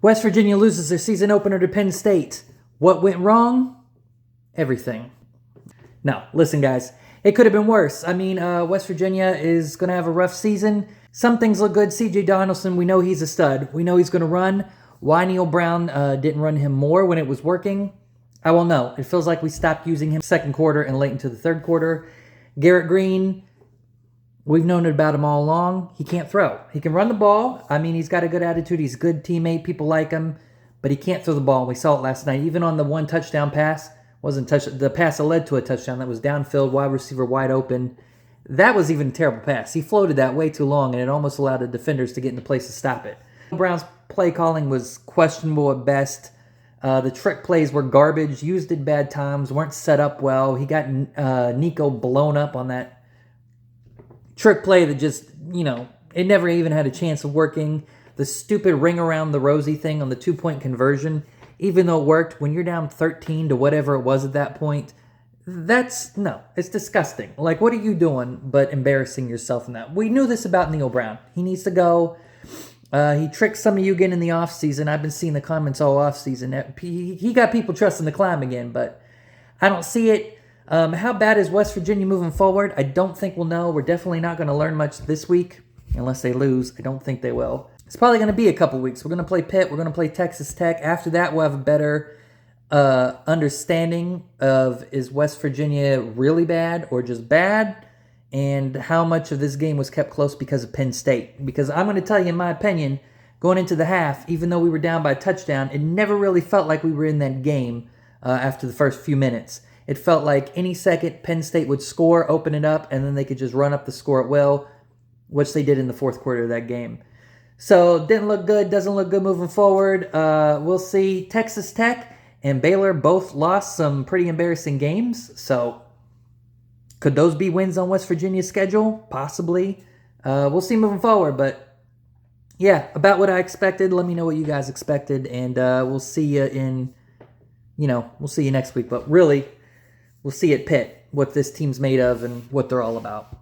West Virginia loses their season opener to Penn State. What went wrong? Everything. No, listen, guys. It could have been worse. I mean, West Virginia is going to have a rough season. Some things look good. C.J. Donaldson, we know he's a stud. We know he's going to run. Why Neil Brown didn't run him more when it was working, I won't know. It feels like we stopped using him second quarter and late into the third quarter. Garrett Green, we've known about him all along. He can't throw. He can run the ball. I mean, he's got a good attitude. He's a good teammate. People like him. But he can't throw the ball. We saw it last night. Even on the one touchdown pass, the pass that led to a touchdown that was downfield, wide receiver wide open. That was even a terrible pass. He floated that way too long, and it almost allowed the defenders to get in a place to stop it. Brown's play calling was questionable at best. The trick plays were garbage, used at bad times, weren't set up well. He got Nico blown up on that trick play that just, it never even had a chance of working. The stupid ring around the rosy thing on the 2-point conversion, even though it worked, when you're down 13 to whatever it was at that point, it's disgusting. Like, what are you doing but embarrassing yourself in that? We knew this about Neil Brown. He needs to go. He tricked some of you again in the offseason. I've been seeing the comments all offseason. He got people trusting the climb again, but I don't see it. How bad is West Virginia moving forward? I don't think we'll know. We're definitely not going to learn much this week unless they lose. I don't think they will. It's probably going to be a couple weeks. We're going to play Pitt. We're going to play Texas Tech. After that, we'll have a better understanding of, is West Virginia really bad or just bad, and how much of this game was kept close because of Penn State. Because I'm going to tell you, in my opinion, going into the half, even though we were down by a touchdown, it never really felt like we were in that game after the first few minutes. It felt like any second Penn State would score, open it up, and then they could just run up the score at will, which they did in the fourth quarter of that game. So, didn't look good, doesn't look good moving forward. We'll see. Texas Tech and Baylor both lost some pretty embarrassing games. So, could those be wins on West Virginia's schedule? Possibly. We'll see moving forward. But, yeah, about what I expected. Let me know what you guys expected. And we'll see you we'll see you next week. But really, we'll see at Pitt what this team's made of and what they're all about.